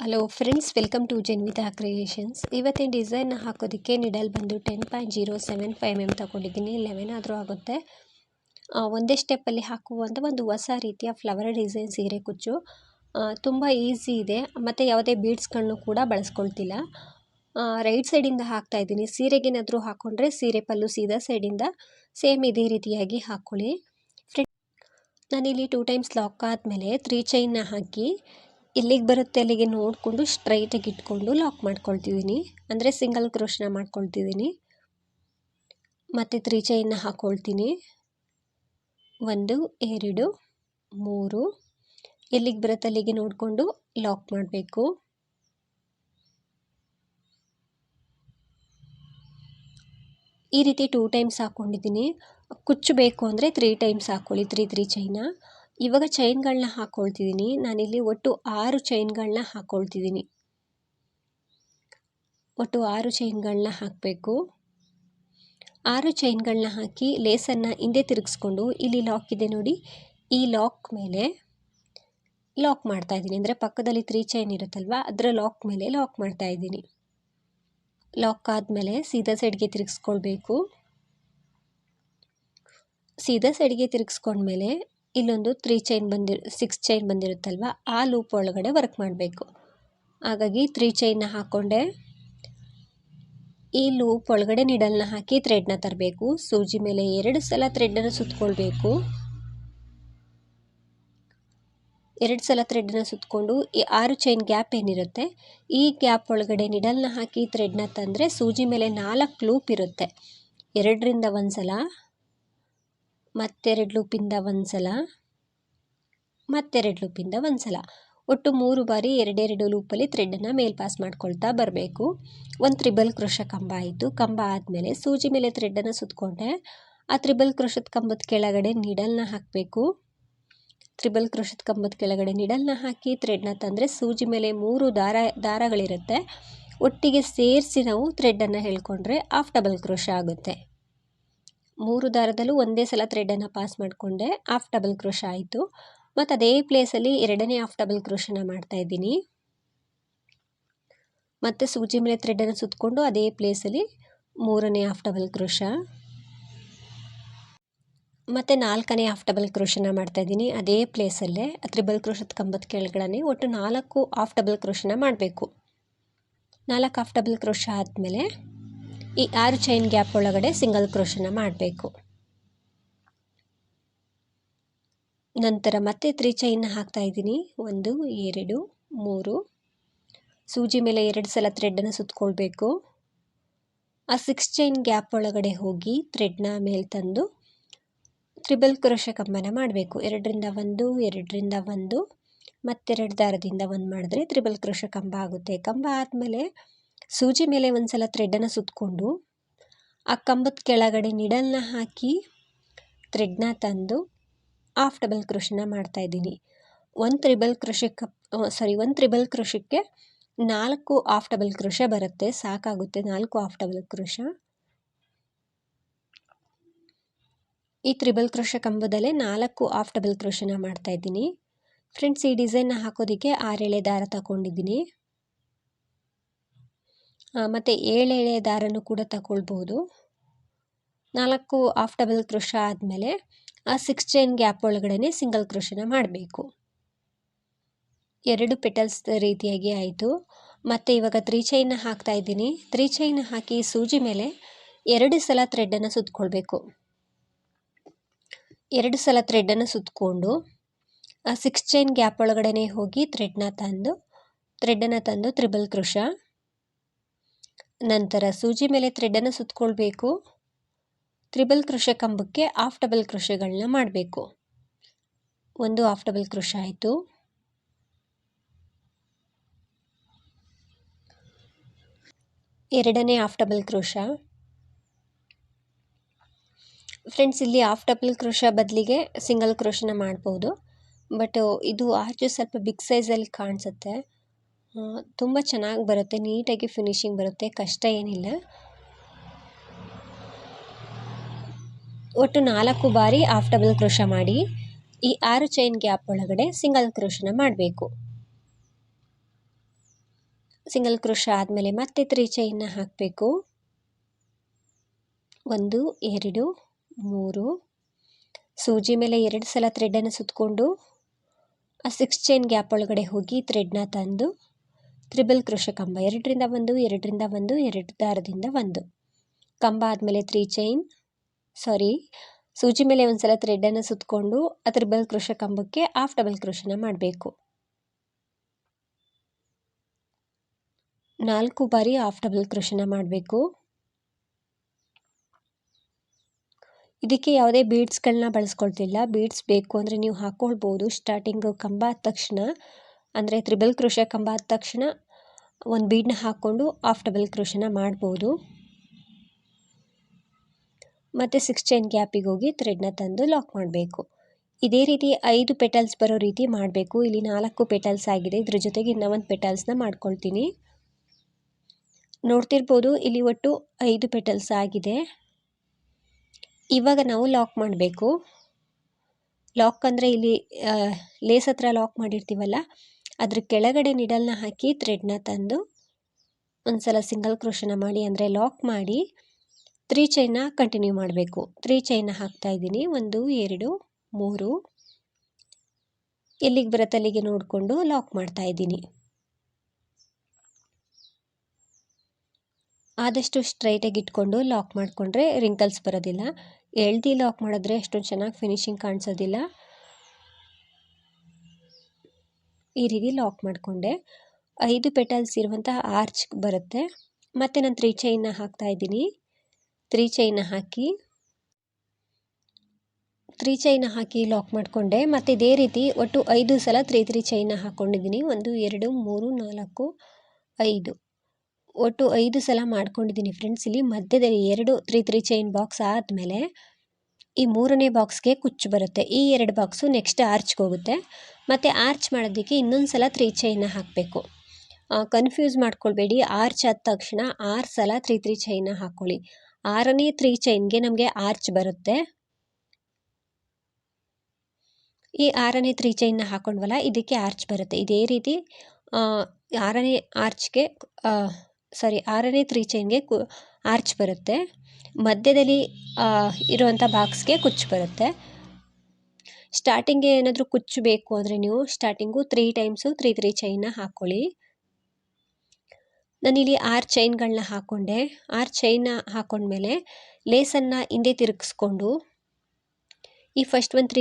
Hello friends, welcome to Janvita creations. ಇವತ್ತಿನ design ಹಾಕೋದಕ್ಕೆ needle ಬಂದು 10.075 ತಗೊಂಡಿದ್ದೀನಿ. 11 ಆದರೂ ಆಗುತ್ತೆ. ಒಂದೇ ಸ್ಟೆಪ್ಪಲ್ಲಿ ಹಾಕುವಂಥ ಒಂದು ಹೊಸ ರೀತಿಯ ಫ್ಲವರ್ ಡಿಸೈನ್ ಸೀರೆ ಕುಚ್ಚು. ತುಂಬ ಈಸಿ ಇದೆ ಮತ್ತು ಯಾವುದೇ ಬೀಡ್ಸ್ಗಳನ್ನು ಕೂಡ ಬಳಸ್ಕೊಳ್ತಿಲ್ಲ. ರೈಟ್ ಸೈಡಿಂದ ಹಾಕ್ತಾಯಿದ್ದೀನಿ. ಸೀರೆಗೇನಾದರೂ ಹಾಕ್ಕೊಂಡ್ರೆ ಸೀರೆ ಪಲ್ಲು ಸೀದಾ ಸೈಡಿಂದ ಸೇಮ್ ಇದೇ ರೀತಿಯಾಗಿ ಹಾಕ್ಕೊಳ್ಳಿ. ನಾನಿಲ್ಲಿ 2 ಟೈಮ್ಸ್ ಲಾಕ್ ಆದಮೇಲೆ 3 ಚೈನ್ನ ಹಾಕಿ ಎಲ್ಲಿಗೆ ಬರುತ್ತೆ ಅಲ್ಲಿಗೆ ನೋಡಿಕೊಂಡು ಸ್ಟ್ರೈಟಾಗಿ ಇಟ್ಕೊಂಡು ಲಾಕ್ ಮಾಡ್ಕೊಳ್ತಿದ್ದೀನಿ. ಅಂದರೆ ಸಿಂಗಲ್ ಕ್ರೋಶನ ಮಾಡ್ಕೊಳ್ತಿದ್ದೀನಿ. ಮತ್ತು 3 ಚೈನ್ನ ಹಾಕ್ಕೊಳ್ತೀನಿ. 1 2 3 ಎಲ್ಲಿಗೆ ಬರುತ್ತೆ ಅಲ್ಲಿಗೆ ನೋಡಿಕೊಂಡು ಲಾಕ್ ಮಾಡಬೇಕು. ಈ ರೀತಿ 2 ಟೈಮ್ಸ್ ಹಾಕ್ಕೊಂಡಿದ್ದೀನಿ. ಕುಚ್ಚು ಬೇಕು ಅಂದರೆ 3 ಟೈಮ್ಸ್ ಹಾಕ್ಕೊಳ್ಳಿ. 3 ಚೈನ. ಇವಾಗ ಚೈನ್ಗಳನ್ನ ಹಾಕ್ಕೊಳ್ತಿದ್ದೀನಿ. ನಾನಿಲ್ಲಿ ಒಟ್ಟು 6 ಚೈನ್ಗಳನ್ನ ಹಾಕ್ಕೊಳ್ತಿದ್ದೀನಿ. ಒಟ್ಟು 6 ಚೈನ್ಗಳನ್ನ ಹಾಕಬೇಕು. 6 ಚೈನ್ಗಳನ್ನ ಹಾಕಿ ಲೇಸನ್ನು ಹಿಂದೆ ತಿರುಗಿಸ್ಕೊಂಡು ಇಲ್ಲಿ ಲಾಕ್ ಇದೆ ನೋಡಿ, ಈ ಲಾಕ್ ಮೇಲೆ ಲಾಕ್ ಮಾಡ್ತಾಯಿದ್ದೀನಿ. ಅಂದರೆ ಪಕ್ಕದಲ್ಲಿ 3 ಚೈನ್ ಇರುತ್ತಲ್ವ, ಅದರ ಲಾಕ್ ಮೇಲೆ ಲಾಕ್ ಮಾಡ್ತಾಯಿದ್ದೀನಿ. ಲಾಕ್ ಆದಮೇಲೆ ಸೀದಾ ಸೈಡ್ಗೆ ತಿರುಗಿಸ್ಕೊಳ್ಬೇಕು. ಸೀದಾ ಸೈಡ್ಗೆ ತಿರುಗಿಸ್ಕೊಂಡ್ಮೇಲೆ ಇಲ್ಲೊಂದು 6 ಚೈನ್ ಬಂದಿರುತ್ತಲ್ವ, ಆ ಲೂಪ್ ಒಳಗಡೆ ವರ್ಕ್ ಮಾಡಬೇಕು. ಹಾಗಾಗಿ 3 ಚೈನ್ನ ಹಾಕ್ಕೊಂಡೆ. ಈ ಲೂಪ್ ಒಳಗಡೆ ನಿಡಲ್ನ ಹಾಕಿ ಥ್ರೆಡ್ನ ತರಬೇಕು. ಸೂಜಿ ಮೇಲೆ 2 ಸಲ ಥ್ರೆಡ್ಡನ್ನು ಸುತ್ತಕೊಳ್ಬೇಕು. 2 ಸಲ ಥ್ರೆಡ್ನ ಸುತ್ತಕೊಂಡು ಈ 6 ಚೈನ್ ಗ್ಯಾಪ್ ಏನಿರುತ್ತೆ, ಈ ಗ್ಯಾಪ್ ಒಳಗಡೆ ನಿಡಲ್ನ ಹಾಕಿ ಥ್ರೆಡ್ನ ತಂದರೆ ಸೂಜಿ ಮೇಲೆ 4 ಲೂಪ್ ಇರುತ್ತೆ. 2ರಿಂದ 1 ಸಲ, ಮತ್ತೆರಡು ಲೂಪಿಂದ 1 ಸಲ, ಮತ್ತೆರಡು ಲೂಪಿಂದ 1 ಸಲ, ಒಟ್ಟು 3 ಬಾರಿ 2 ಲೂಪಲ್ಲಿ ಥ್ರೆಡ್ಡನ್ನು ಮೇಲ್ ಪಾಸ್ ಮಾಡ್ಕೊಳ್ತಾ ಬರಬೇಕು. ಒಂದು ತ್ರಿಬಲ್ ಕ್ರೋಶ ಕಂಬ ಆಯಿತು. ಕಂಬ ಆದಮೇಲೆ ಸೂಜಿ ಮೇಲೆ ಥ್ರೆಡ್ಡನ್ನು ಸುತ್ತಕೊಂಡೆ. ಆ ತ್ರಿಬಲ್ ಕ್ರೋಶದ ಕಂಬದ ಕೆಳಗಡೆ ನಿಡಲ್ನ ಹಾಕಬೇಕು. ತ್ರಿಬಲ್ ಕ್ರೋಶದ ಕಂಬದ ಕೆಳಗಡೆ ನಿಡಲ್ನ ಹಾಕಿ ಥ್ರೆಡ್ನ ತಂದರೆ ಸೂಜಿ ಮೇಲೆ 3 ದಾರಗಳಿರುತ್ತೆ. ಒಟ್ಟಿಗೆ ಸೇರಿಸಿ ನಾವು ಥ್ರೆಡ್ಡನ್ನು ಎಳ್ಕೊಂಡ್ರೆ ಹಾಫ್ ಡಬಲ್ ಕ್ರೋಶ ಆಗುತ್ತೆ. 3 ದಾರದಲ್ಲೂ ಒಂದೇ ಸಲ ಥ್ರೆಡ್ಡನ್ನು ಪಾಸ್ ಮಾಡಿಕೊಂಡೆ, ಹಾಫ್ ಡಬಲ್ ಕ್ರೋಶ ಆಯಿತು. ಮತ್ತು ಅದೇ ಪ್ಲೇಸಲ್ಲಿ 2ನೇ ಹಾಫ್ ಡಬಲ್ ಕ್ರೋಶನ ಮಾಡ್ತಾಯಿದ್ದೀನಿ. ಮತ್ತು ಸೂಜಿ ಮೇಲೆ ಥ್ರೆಡ್ಡನ್ನು ಸುತ್ತಕೊಂಡು ಅದೇ ಪ್ಲೇಸಲ್ಲಿ 3ನೇ ಹಾಫ್ ಡಬಲ್ ಕ್ರೋಶ, ಮತ್ತು 4ನೇ ಹಾಫ್ ಡಬಲ್ ಕ್ರೋಶನ ಮಾಡ್ತಾಯಿದ್ದೀನಿ. ಅದೇ ಪ್ಲೇಸಲ್ಲೇ ತ್ರಿಬಲ್ ಕ್ರೋಶದ ಕಂಬದ ಕೆಳಗಡೆ ಒಟ್ಟು 4 ಹಾಫ್ ಡಬಲ್ ಕ್ರೋಶನ ಮಾಡಬೇಕು. 4 ಹಾಫ್ ಡಬಲ್ ಕ್ರೋಶ ಆದಮೇಲೆ ಈ 6 ಚೈನ್ ಗ್ಯಾಪ್ ಒಳಗಡೆ ಸಿಂಗಲ್ ಕ್ರೋಶನ ಮಾಡಬೇಕು. ನಂತರ ಮತ್ತೆ 3 ಚೈನ್ನ ಹಾಕ್ತಾಯಿದ್ದೀನಿ. 1 2 3 ಸೂಜಿ ಮೇಲೆ 2 ಸಲ ಥ್ರೆಡ್ಡನ್ನು ಸುತ್ತಕೊಳ್ಬೇಕು. ಆ 6 ಚೈನ್ ಗ್ಯಾಪ್ ಒಳಗಡೆ ಹೋಗಿ ಥ್ರೆಡ್ನ ಮೇಲೆ ತಂದು ತ್ರಿಬಲ್ ಕ್ರೋಶ ಕಂಬನ ಮಾಡಬೇಕು. 2ರಿಂದ 1 2ರಿಂದ 1 ಮತ್ತೆರಡು ದಾರದಿಂದ 1 ಮಾಡಿದ್ರೆ ತ್ರಿಬಲ್ ಕ್ರೋಶ ಕಂಬ ಆಗುತ್ತೆ. ಕಂಬ ಆದಮೇಲೆ ಸೂಜಿ ಮೇಲೆ 1 ಸಲ ಥ್ರೆಡ್ಡನ್ನು ಸುತ್ತಕೊಂಡು ಆ ಕಂಬದ ಕೆಳಗಡೆ ನಿಡಲ್ನ ಹಾಕಿ ಥ್ರೆಡ್ನ ತಂದು ಹಾಫ್ ಡಬಲ್ ಕ್ರೋಶನ ಮಾಡ್ತಾಯಿದ್ದೀನಿ. ಒಂದು ತ್ರಿಬಲ್ ಕ್ರೋಶಕ್ಕೆ 4 ಹಾಫ್ ಡಬಲ್ ಕ್ರೋಶ ಬರುತ್ತೆ, ಸಾಕಾಗುತ್ತೆ 4 ಹಾಫ್ ಡಬಲ್ ಕ್ರೋಶ. ಈ ತ್ರಿಬಲ್ ಕ್ರೋಶ ಕಂಬದಲ್ಲೇ 4 ಹಾಫ್ ಡಬಲ್ ಕ್ರೋಶನ ಮಾಡ್ತಾಯಿದ್ದೀನಿ. ಫ್ರೆಂಡ್ಸ್, ಈ ಡಿಸೈನ್ನ ಹಾಕೋದಕ್ಕೆ 6 ಎಳೆ ದಾರ ತಗೊಂಡಿದ್ದೀನಿ. ಮತ್ತು 7 ಎಳೆ ದಾರನೂ ಕೂಡ ತಗೊಳ್ಬೋದು. 4 ಹಾಫ್ ಡಬಲ್ ಕ್ರೋಶ ಆದಮೇಲೆ ಆ 6 ಚೈನ್ ಗ್ಯಾಪ್ ಒಳಗಡೆ ಸಿಂಗಲ್ ಕ್ರೋಶನ ಮಾಡಬೇಕು. 2 ಪೆಟಲ್ಸ್ ರೀತಿಯಾಗಿ ಆಯಿತು. ಮತ್ತು ಇವಾಗ 3 ಚೈನ್ನ ಹಾಕ್ತಾಯಿದ್ದೀನಿ. 3 ಚೈನ್ ಹಾಕಿ ಸೂಜಿ ಮೇಲೆ 2 ಸಲ ಥ್ರೆಡ್ಡನ್ನು ಸುತ್ತಕೊಳ್ಬೇಕು. 2 ಸಲ ಥ್ರೆಡ್ಡನ್ನು ಸುತ್ತಕೊಂಡು ಆ 6 ಚೈನ್ ಗ್ಯಾಪ್ ಒಳಗಡೆ ಹೋಗಿ ಥ್ರೆಡ್ಡನ್ನು ತಂದು ತ್ರಿಬಲ್ ಕ್ರೋಶ. ನಂತರ ಸೂಜಿ ಮೇಲೆ ಥ್ರೆಡ್ಡನ್ನು ಸುತ್ತಕೊಳ್ಬೇಕು. ತ್ರಿಬಲ್ ಕ್ರೋಶ ಕಂಬಕ್ಕೆ ಹಾಫ್ ಡಬಲ್ ಕ್ರೋಶಗಳನ್ನ ಮಾಡಬೇಕು. 1 ಹಾಫ್ ಡಬಲ್ ಕ್ರೋಶ ಆಯಿತು. ಎರಡನೇ ಹಾಫ್ ಡಬಲ್ ಕ್ರೋಶ. ಫ್ರೆಂಡ್ಸ್, ಇಲ್ಲಿ ಹಾಫ್ ಡಬಲ್ ಕ್ರೋಶ ಬದಲಿಗೆ ಸಿಂಗಲ್ ಕ್ರೋಶನ ಮಾಡ್ಬೋದು. ಬಟ್ ಇದು ಆಚೆ ಸ್ವಲ್ಪ ಬಿಗ್ ಸೈಜಲ್ಲಿ ಕಾಣಿಸುತ್ತೆ. ತುಂಬ ಚೆನ್ನಾಗಿ ಬರುತ್ತೆ, ನೀಟಾಗಿ ಫಿನಿಶಿಂಗ್ ಬರುತ್ತೆ, ಕಷ್ಟ ಏನಿಲ್ಲ. ಒಟ್ಟು 4 ಬಾರಿ ಹಾಫ್ ಡಬಲ್ ಕ್ರೋಶ ಮಾಡಿ ಈ 6 ಚೈನ್ ಗ್ಯಾಪ್ ಒಳಗಡೆ ಸಿಂಗಲ್ ಕ್ರೋಶನ ಮಾಡಬೇಕು. ಸಿಂಗಲ್ ಕ್ರೋಶ ಆದಮೇಲೆ ಮತ್ತೆ 3 ಚೈನ್ನ ಹಾಕಬೇಕು. 1 2 3 ಸೂಜಿ ಮೇಲೆ 2 ಸಲ ಥ್ರೆಡನ್ನು ಸುತ್ತಕೊಂಡು ಆ 6 ಚೈನ್ ಗ್ಯಾಪ್ ಒಳಗಡೆ ಹೋಗಿ ಥ್ರೆಡ್ನ ತಂದು ತ್ರಿಬಲ್ ಕ್ರೋಶ ಕಂಬ 2ರಿಂದ 1 2ರಿಂದ 1 2 ದಾರದಿಂದ 1 ಕಂಬ ಆದಮೇಲೆ 3 ಚೈನ್ ಸೂಜಿ ಮೇಲೆ ಒಂದು ಸಲ ಥ್ರೆಡನ್ನು ಸುತ್ತಕೊಂಡು ಆ ತ್ರಿಬಲ್ ಕ್ರೋಶ ಕಂಬಕ್ಕೆ ಹಾಫ್ ಡಬಲ್ ಕ್ರೋಶನ ಮಾಡಬೇಕು. 4 ಬಾರಿ ಹಾಫ್ ಡಬಲ್ ಕ್ರೋಶನ ಮಾಡಬೇಕು. ಇದಕ್ಕೆ ಯಾವುದೇ ಬೀಡ್ಸ್ಗಳನ್ನ ಬಳಸ್ಕೊಳ್ತಿಲ್ಲ. ಬೀಡ್ಸ್ ಬೇಕು ಅಂದರೆ ನೀವು ಹಾಕ್ಕೊಳ್ಬೋದು. ಸ್ಟಾರ್ಟಿಂಗು ಕಂಬ ಆದ ತಕ್ಷಣ ಅಂದರೆ ತ್ರಿಬಲ್ ಕ್ರೋಶ ಕಂಬ ಆದ ತಕ್ಷಣ ಒಂದು ಬೀಡನ್ನ ಹಾಕ್ಕೊಂಡು ಹಾಫ್ ಡಬಲ್ ಕ್ರೋಶನ ಮಾಡ್ಬೋದು. ಮತ್ತು 6 ಚೈನ್ ಗ್ಯಾಪಿಗೆ ಹೋಗಿ ಥ್ರೆಡ್ನ ತಂದು ಲಾಕ್ ಮಾಡಬೇಕು. ಇದೇ ರೀತಿ 5 ಪೆಟಲ್ಸ್ ಬರೋ ರೀತಿ ಮಾಡಬೇಕು. ಇಲ್ಲಿ 4 ಪೆಟಲ್ಸ್ ಆಗಿದೆ. ಇದ್ರ ಜೊತೆಗೆ ಇನ್ನೂ ಒಂದು ಪೆಟಲ್ಸ್ನ ಮಾಡ್ಕೊಳ್ತೀನಿ. ನೋಡ್ತಿರ್ಬೋದು ಇಲ್ಲಿ ಒಟ್ಟು 5 ಪೆಟಲ್ಸ್ ಆಗಿದೆ. ಇವಾಗ ನಾವು ಲಾಕ್ ಮಾಡಬೇಕು. ಲಾಕ್ ಅಂದರೆ ಇಲ್ಲಿ ಲೇಸ್ ಹತ್ರ ಲಾಕ್ ಮಾಡಿರ್ತೀವಲ್ಲ ಅದ್ರ ಕೆಳಗಡೆ ನಿಡಲ್ನ ಹಾಕಿ ಥ್ರೆಡ್ನ ತಂದು ಒಂದು ಸಲ ಸಿಂಗಲ್ ಕ್ರೋಶನ ಮಾಡಿ ಅಂದರೆ ಲಾಕ್ ಮಾಡಿ 3 ಚೈನ್ನ ಕಂಟಿನ್ಯೂ ಮಾಡಬೇಕು. 3 ಚೈನ್ನ ಹಾಕ್ತಾ ಇದ್ದೀನಿ. 1 2 3 ಎಲ್ಲಿಗೆ ಬರುತ್ತೆ ಅಲ್ಲಿಗೆ ನೋಡಿಕೊಂಡು ಲಾಕ್ ಮಾಡ್ತಾ ಇದ್ದೀನಿ. ಆದಷ್ಟು ಸ್ಟ್ರೈಟಾಗಿ ಇಟ್ಕೊಂಡು ಲಾಕ್ ಮಾಡಿಕೊಂಡ್ರೆ ರಿಂಕಲ್ಸ್ ಬರೋದಿಲ್ಲ. ಎಳ್ದು ಲಾಕ್ ಮಾಡಿದ್ರೆ ಅಷ್ಟೊಂದು ಚೆನ್ನಾಗಿ ಫಿನಿಶಿಂಗ್ ಕಾಣಿಸೋದಿಲ್ಲ. ಈ ರೀತಿ ಲಾಕ್ ಮಾಡಿಕೊಂಡೆ 5 ಪೆಟಲ್ಸ್ ಇರುವಂತಹ ಆರ್ಚ್ ಬರುತ್ತೆ. ಮತ್ತು ನಾನು 3 ಚೈನ್ನ ಹಾಕ್ತಾ ಇದ್ದೀನಿ. 3 ಚೈನ್ನ ಹಾಕಿ ಲಾಕ್ ಮಾಡಿಕೊಂಡೆ. ಮತ್ತು ಇದೇ ರೀತಿ ಒಟ್ಟು 5 ಸಲ 3 ಚೈನ್ನ ಹಾಕ್ಕೊಂಡಿದ್ದೀನಿ. 1 2 3 4 5 ಒಟ್ಟು 5 ಸಲ ಮಾಡ್ಕೊಂಡಿದ್ದೀನಿ ಫ್ರೆಂಡ್ಸ್. ಇಲ್ಲಿ ಮಧ್ಯದಲ್ಲಿ 2 3 ಚೈನ್ ಬಾಕ್ಸ್ ಆದಮೇಲೆ ಈ 3ನೇ ಬಾಕ್ಸ್ಗೆ ಕುಚ್ಚು ಬರುತ್ತೆ. ಈ 2 ಬಾಕ್ಸು ನೆಕ್ಸ್ಟ್ ಆರ್ಚ್ಗೆ ಹೋಗುತ್ತೆ. ಮತ್ತು ಆರ್ಚ್ ಮಾಡೋದಕ್ಕೆ ಇನ್ನೊಂದು ಸಲ 3 ಚೈನ್ನ ಹಾಕಬೇಕು. ಕನ್ಫ್ಯೂಸ್ ಮಾಡ್ಕೊಳ್ಬೇಡಿ. ಆರ್ಚ್ ಆದ ತಕ್ಷಣ 6 ಸಲ 3 ಚೈನ್ನ ಹಾಕ್ಕೊಳ್ಳಿ. 6ನೇ 3 ಚೈನ್ಗೆ ನಮಗೆ ಆರ್ಚ್ ಬರುತ್ತೆ. ಈ 6ನೇ 3 ಚೈನ್ನ ಹಾಕೊಂಡ್ವಲ್ಲ ಇದಕ್ಕೆ ಆರ್ಚ್ ಬರುತ್ತೆ. ಇದೇ ರೀತಿ 6ನೇ 3 ಚೈನ್ಗೆ ಆರ್ಚ್ ಬರುತ್ತೆ. ಮಧ್ಯದಲ್ಲಿ ಇರುವಂಥ ಬಾಕ್ಸ್ಗೆ ಕುಚ್ಚು ಬರುತ್ತೆ. ಸ್ಟಾರ್ಟಿಂಗ್ಗೆ ಏನಾದರೂ ಕುಚ್ಚು ಬೇಕು ಅಂದರೆ ನೀವು ಸ್ಟಾರ್ಟಿಂಗು 3 ಟೈಮ್ಸು 3 ಚೈನ್ನ ಹಾಕ್ಕೊಳ್ಳಿ. ನಾನಿಲ್ಲಿ 6 ಚೈನ್ಗಳನ್ನ ಹಾಕ್ಕೊಂಡೆ. 6 ಚೈನ್ನ ಹಾಕ್ಕೊಂಡ್ಮೇಲೆ ಲೇಸನ್ನು ಹಿಂದೆ ತಿರುಗಿಸ್ಕೊಂಡು ಈ ಫಸ್ಟ್ ಒಂದು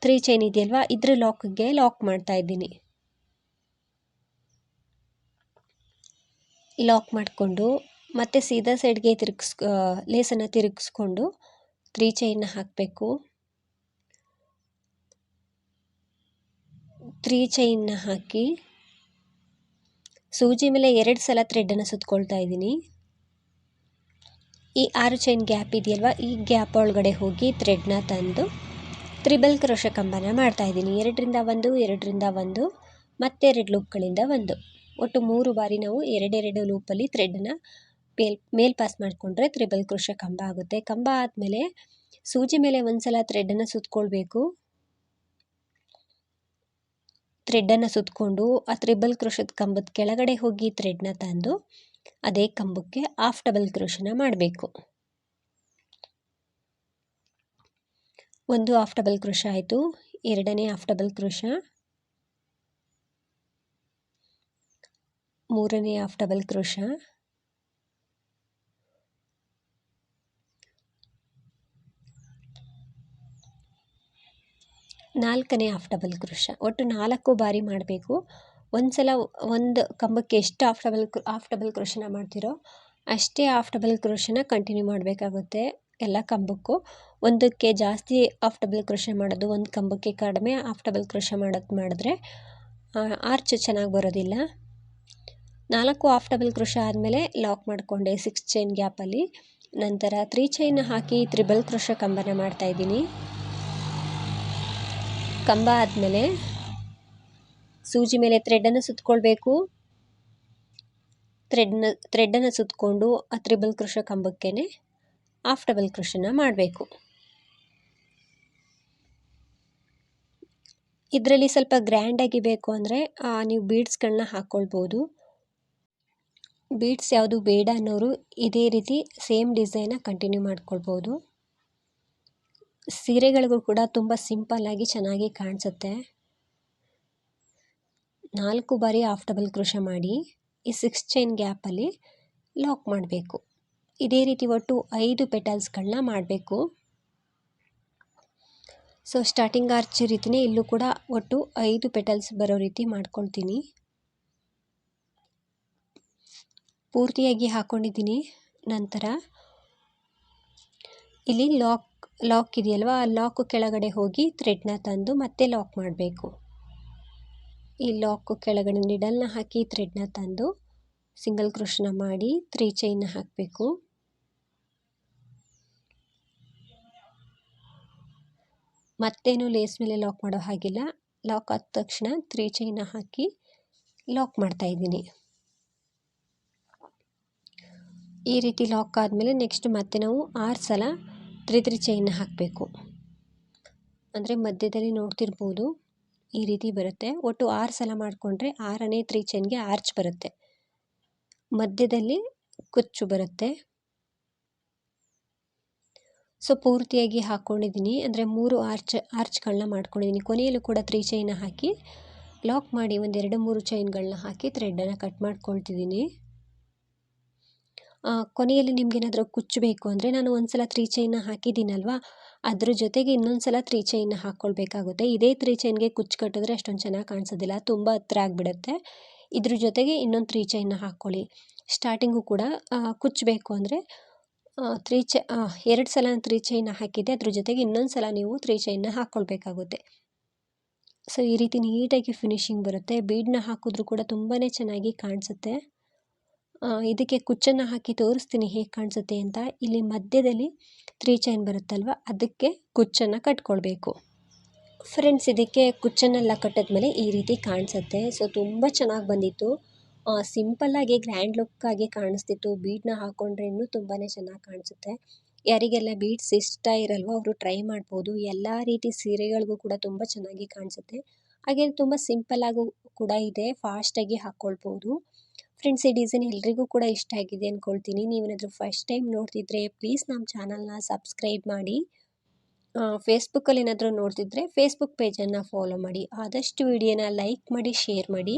3 ಚೈನ್ ಇದೆಯಲ್ವಾ ಇದ್ರ ಲಾಕ್ಗೆ ಲಾಕ್ ಮಾಡ್ತಾ ಇದ್ದೀನಿ. ಲಾಕ್ ಮಾಡಿಕೊಂಡು ಮತ್ತೆ ಸೀದಾ ಸೈಡ್ಗೆ ಲೇಸನ್ನು ತಿರುಗಿಸ್ಕೊಂಡು 3 ಚೈನ್ನ ಹಾಕಬೇಕು. 3 ಚೈನ್ನ ಹಾಕಿ ಸೂಜಿ ಮೇಲೆ 2 ಸಲ ಥ್ರೆಡನ್ನು ಸುತ್ಕೊಳ್ತಾ ಇದ್ದೀನಿ. ಈ 6 ಚೈನ್ ಗ್ಯಾಪ್ ಇದೆಯಲ್ವಾ ಈ ಗ್ಯಾಪ್ ಒಳಗಡೆ ಹೋಗಿ ಥ್ರೆಡ್ನ ತಂದು ತ್ರಿಬಲ್ ಕ್ರೋಶ ಕಂಬನ ಮಾಡ್ತಾ ಇದ್ದೀನಿ. 2ರಿಂದ 1 2ರಿಂದ 1 ಮತ್ತೆ 2 ಲೂಪ್ಗಳಿಂದ 1 ಒಟ್ಟು 3 ಬಾರಿ ನಾವು 2 ಲೂಪಲ್ಲಿ ಥ್ರೆಡನ್ನು ಮೇಲ್ ಪಾಸ್ ಮಾಡಿಕೊಂಡ್ರೆ ತ್ರಿಬಲ್ ಕ್ರೋಶ ಕಂಬ ಆಗುತ್ತೆ. ಕಂಬ ಆದಮೇಲೆ ಸೂಜಿ ಮೇಲೆ ಒಂದು ಸಲ ಥ್ರೆಡನ್ನು ಸುತ್ಕೊಳ್ಬೇಕು. ಥ್ರೆಡನ್ನು ಸುತ್ತಕೊಂಡು ಆ ತ್ರಿಬಲ್ ಕ್ರೋಶದ ಕಂಬದ ಕೆಳಗಡೆ ಹೋಗಿ ಥ್ರೆಡ್ನ ತಂದು ಅದೇ ಕಂಬಕ್ಕೆ ಹಾಫ್ ಡಬಲ್ ಕ್ರೋಶನ ಮಾಡಬೇಕು. ಒಂದು ಹಾಫ್ ಡಬಲ್ ಕ್ರೋಶ ಆಯಿತು. 2ನೇ ಹಾಫ್ ಡಬಲ್ ಕ್ರೋಶ, 3ನೇ ಹಾಫ್ ಡಬಲ್ ಕ್ರೋಶ, 4ನೇ ಹಾಫ್ ಡಬಲ್ ಕ್ರೋಶ. ಒಟ್ಟು 4 ಬಾರಿ ಮಾಡಬೇಕು. ಒಂದು ಕಂಬಕ್ಕೆ ಎಷ್ಟು ಹಾಫ್ ಡಬಲ್ ಕ್ರೋಶನ ಮಾಡ್ತೀರೋ ಅಷ್ಟೇ ಹಾಫ್ ಡಬಲ್ ಕ್ರೋಶನ ಕಂಟಿನ್ಯೂ ಮಾಡಬೇಕಾಗುತ್ತೆ ಎಲ್ಲ ಕಂಬಕ್ಕೂ. ಒಂದಕ್ಕೆ ಜಾಸ್ತಿ ಹಾಫ್ ಡಬಲ್ ಕ್ರೋಶ ಮಾಡೋದು, ಒಂದು ಕಂಬಕ್ಕೆ ಕಡಿಮೆ ಹಾಫ್ ಡಬಲ್ ಕ್ರೋಶ ಮಾಡಿದ್ರೆ ಆರ್ಚ್ ಚೆನ್ನಾಗಿ ಬರೋದಿಲ್ಲ. 4 ಹಾಫ್ ಡಬಲ್ ಕ್ರೋಶ ಆದಮೇಲೆ ಲಾಕ್ ಮಾಡಿಕೊಂಡೆ 6 ಚೈನ್ ಗ್ಯಾಪಲ್ಲಿ. ನಂತರ 3 ಚೈನ್ ಹಾಕಿ ತ್ರಿಬಲ್ ಕ್ರೋಶ ಕಂಬನ ಮಾಡ್ತಾಯಿದ್ದೀನಿ. ಕಂಬ ಆದಮೇಲೆ ಸೂಜಿ ಮೇಲೆ ಥ್ರೆಡನ್ನು ಸುತ್ತಕೊಳ್ಬೇಕು. ಥ್ರೆಡನ್ನು ಸುತ್ತಕೊಂಡು ಆ ತ್ರಿಬಲ್ ಕ್ರೋಶ ಕಂಬಕ್ಕೆ ಹಾಫ್ ಡಬಲ್ ಕ್ರೋಶನ ಮಾಡಬೇಕು. ಇದರಲ್ಲಿ ಸ್ವಲ್ಪ ಗ್ರ್ಯಾಂಡಾಗಿ ಬೇಕು ಅಂದರೆ ನೀವು ಬೀಡ್ಸ್ಗಳನ್ನ ಹಾಕ್ಕೊಳ್ಬೋದು. ಬೀಡ್ಸ್ ಯಾವುದು ಬೇಡ ಅನ್ನೋರು ಇದೇ ರೀತಿ ಸೇಮ್ ಡಿಸೈನ್ನ ಕಂಟಿನ್ಯೂ ಮಾಡ್ಕೊಳ್ಬೋದು. ಸೀರೆಗಳಿಗೂ ಕೂಡ ತುಂಬ ಸಿಂಪಲ್ಲಾಗಿ ಚೆನ್ನಾಗಿ ಕಾಣಿಸುತ್ತೆ. 4 ಬಾರಿ ಹಾಫ್ ಡಬಲ್ ಕ್ರೋಶೆ ಮಾಡಿ ಈ 6 ಚೈನ್ ಗ್ಯಾಪಲ್ಲಿ ಲಾಕ್ ಮಾಡಬೇಕು. ಇದೇ ರೀತಿ ಒಟ್ಟು 5 ಪೆಟಲ್ಸ್ಗಳನ್ನ ಮಾಡಬೇಕು. ಸೊ ಸ್ಟಾರ್ಟಿಂಗ್ ಆರ್ಚ್ ರೀತಿಯೇ ಇಲ್ಲೂ ಕೂಡ ಒಟ್ಟು 5 ಪೆಟಲ್ಸ್ ಬರೋ ರೀತಿ ಮಾಡ್ಕೊಳ್ತೀನಿ. ಪೂರ್ತಿಯಾಗಿ ಹಾಕ್ಕೊಂಡಿದ್ದೀನಿ. ನಂತರ ಇಲ್ಲಿ ಲಾಕ್ ಇದೆಯಲ್ವಾ, ಆ ಲಾಕು ಕೆಳಗಡೆ ಹೋಗಿ ಥ್ರೆಡ್ನ ತಂದು ಮತ್ತೆ ಲಾಕ್ ಮಾಡಬೇಕು. ಈ ಲಾಕು ಕೆಳಗಡೆ ನಿಡಲ್ನ ಹಾಕಿ ಥ್ರೆಡ್ನ ತಂದು ಸಿಂಗಲ್ ಕ್ರೋಶನ ಮಾಡಿ 3 ಚೈನ್ನ ಹಾಕಬೇಕು. ಮತ್ತೇನು ಲೇಸ್ ಮೇಲೆ ಲಾಕ್ ಮಾಡೋ ಹಾಗಿಲ್ಲ. ಲಾಕ್ ಆದ ತಕ್ಷಣ 3 ಚೈನ್ನ ಹಾಕಿ ಲಾಕ್ ಮಾಡ್ತಾ ಇದ್ದೀನಿ. ಈ ರೀತಿ ಲಾಕ್ ಆದಮೇಲೆ ನೆಕ್ಸ್ಟ್ ಮತ್ತೆ ನಾವು 6 ಸಲ 3 ಚೈನ್ನ ಹಾಕಬೇಕು. ಅಂದರೆ ಮಧ್ಯದಲ್ಲಿ ನೋಡ್ತಿರ್ಬೋದು ಈ ರೀತಿ ಬರುತ್ತೆ. ಒಟ್ಟು 6 ಸಲ ಮಾಡಿಕೊಂಡ್ರೆ 6ನೇ 3 ಚೈನ್ಗೆ ಆರ್ಚ್ ಬರುತ್ತೆ. ಮಧ್ಯದಲ್ಲಿ ಕುಚ್ಚು ಬರುತ್ತೆ. ಸೊ ಪೂರ್ತಿಯಾಗಿ ಹಾಕ್ಕೊಂಡಿದ್ದೀನಿ. ಅಂದರೆ 3 ಆರ್ಚ್ಗಳನ್ನ ಮಾಡ್ಕೊಂಡಿದ್ದೀನಿ. ಕೊನೆಯಲ್ಲೂ ಕೂಡ 3 ಚೈನ್ನ ಹಾಕಿ ಲಾಕ್ ಮಾಡಿ ಒಂದು 2-3 ಚೈನ್ಗಳನ್ನ ಹಾಕಿ ಥ್ರೆಡನ್ನು ಕಟ್ ಮಾಡ್ಕೊಳ್ತಿದ್ದೀನಿ. ಕೊನೆಯಲ್ಲಿ ನಿಮ್ಗೇನಾದರೂ ಕುಚ್ಚು ಬೇಕು ಅಂದರೆ ನಾನು ಒಂದು ಸಲ 3 ಚೈನ್ನ ಹಾಕಿದ್ದೀನಲ್ವ, ಅದ್ರ ಜೊತೆಗೆ ಇನ್ನೊಂದು ಸಲ 3 ಚೈನ್ನ ಹಾಕ್ಕೊಳ್ಬೇಕಾಗುತ್ತೆ. ಇದೇ 3 ಚೈನ್ಗೆ ಕುಚ್ಚು ಕಟ್ಟಿದ್ರೆ ಅಷ್ಟೊಂದು ಚೆನ್ನಾಗಿ ಕಾಣಿಸೋದಿಲ್ಲ, ತುಂಬ ಹತ್ರ ಆಗಿಬಿಡುತ್ತೆ. ಇದ್ರ ಜೊತೆಗೆ ಇನ್ನೊಂದು 3 ಚೈನ್ನ ಹಾಕ್ಕೊಳ್ಳಿ. ಸ್ಟಾರ್ಟಿಂಗು ಕೂಡ ಕುಚ್ಚು ಬೇಕು ಅಂದರೆ 2 ಸಲ 3 ಚೈನ್ನ ಹಾಕಿದ್ದೆ, ಅದ್ರ ಜೊತೆಗೆ ಇನ್ನೊಂದು ಸಲ ನೀವು 3 ಚೈನ್ನ ಹಾಕ್ಕೊಳ್ಬೇಕಾಗುತ್ತೆ. ಸೊ ಈ ರೀತಿ ನೀಟಾಗಿ ಫಿನಿಶಿಂಗ್ ಬರುತ್ತೆ. ಬೀಡನ್ನ ಹಾಕಿದ್ರೂ ಕೂಡ ತುಂಬಾ ಚೆನ್ನಾಗಿ ಕಾಣಿಸುತ್ತೆ. ಇದಕ್ಕೆ ಕುಚ್ಚನ್ನು ಹಾಕಿ ತೋರಿಸ್ತೀನಿ ಹೇಗೆ ಕಾಣಿಸುತ್ತೆ ಅಂತ. ಇಲ್ಲಿ ಮಧ್ಯದಲ್ಲಿ 3 ಚೈನ್ ಬರುತ್ತಲ್ವ, ಅದಕ್ಕೆ ಕುಚ್ಚನ್ನು ಕಟ್ಕೊಳ್ಬೇಕು. ಫ್ರೆಂಡ್ಸ್, ಇದಕ್ಕೆ ಕುಚ್ಚನ್ನೆಲ್ಲ ಕಟ್ಟಿದ್ಮೇಲೆ ಈ ರೀತಿ ಕಾಣಿಸುತ್ತೆ. ಸೊ ತುಂಬ ಚೆನ್ನಾಗಿ ಬಂದಿತ್ತು. ಸಿಂಪಲ್ಲಾಗಿ ಗ್ರ್ಯಾಂಡ್ ಲುಕ್ಕಾಗಿ ಕಾಣಿಸ್ತಿತ್ತು. ಬೀಡನ್ನ ಹಾಕ್ಕೊಂಡ್ರೆ ಇನ್ನೂ ತುಂಬಾ ಚೆನ್ನಾಗಿ ಕಾಣಿಸುತ್ತೆ. ಯಾರಿಗೆಲ್ಲ ಬೀಡ್ಸ್ ಇಷ್ಟ ಇರಲ್ವೋ ಅವರು ಟ್ರೈ ಮಾಡ್ಬೋದು. ಎಲ್ಲ ರೀತಿ ಸೀರೆಗಳಿಗೂ ಕೂಡ ತುಂಬ ಚೆನ್ನಾಗಿ ಕಾಣಿಸುತ್ತೆ. ಹಾಗೆ ತುಂಬ ಸಿಂಪಲ್ಲಾಗೂ ಕೂಡ ಇದೆ, ಫಾಸ್ಟಾಗಿ ಹಾಕ್ಕೊಳ್ಬೋದು. ಫ್ರೆಂಡ್ಸ್, ಈ ಡಿಸೈನ್ ಎಲ್ರಿಗೂ ಕೂಡ ಇಷ್ಟ ಆಗಿದೆ ಅಂದ್ಕೊಳ್ತೀನಿ. ನೀವೇನಾದರೂ ಫಸ್ಟ್ ಟೈಮ್ ನೋಡ್ತಿದ್ರೆ ಪ್ಲೀಸ್ ನಮ್ಮ ಚಾನಲ್ನ ಸಬ್ಸ್ಕ್ರೈಬ್ ಮಾಡಿ. ಫೇಸ್ಬುಕ್ಕಲ್ಲಿ ಏನಾದರೂ ನೋಡ್ತಿದ್ರೆ ಫೇಸ್ಬುಕ್ ಪೇಜನ್ನು ಫಾಲೋ ಮಾಡಿ. ಆದಷ್ಟು ವಿಡಿಯೋನ ಲೈಕ್ ಮಾಡಿ, ಶೇರ್ ಮಾಡಿ.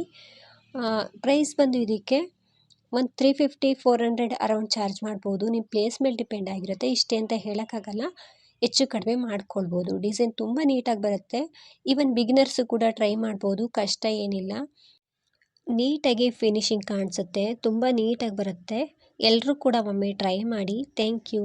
ಪ್ರೈಸ್ ಬಂದು ಇದಕ್ಕೆ ಒಂದು 350-400 ಅರೌಂಡ್ ಚಾರ್ಜ್ ಮಾಡ್ಬೋದು. ನಿಮ್ಮ ಪ್ಲೇಸ್ ಮೇಲೆ ಡಿಪೆಂಡ್ ಆಗಿರುತ್ತೆ. ಇಷ್ಟೇ ಅಂತ ಹೇಳೋಕ್ಕಾಗಲ್ಲ, ಹೆಚ್ಚು ಕಡಿಮೆ ಮಾಡ್ಕೊಳ್ಬೋದು. ಡಿಸೈನ್ ತುಂಬ ನೀಟಾಗಿ ಬರುತ್ತೆ. ಈವನ್ ಬಿಗಿನರ್ಸು ಕೂಡ ಟ್ರೈ ಮಾಡ್ಬೋದು, ಕಷ್ಟ ಏನಿಲ್ಲ. ನೀಟಾಗಿ ಫಿನಿಶಿಂಗ್ ಕಾಣಿಸುತ್ತೆ, ತುಂಬ ನೀಟಾಗಿ ಬರುತ್ತೆ. ಎಲ್ಲರೂ ಕೂಡ ಒಮ್ಮೆ ಟ್ರೈ ಮಾಡಿ. Thank you.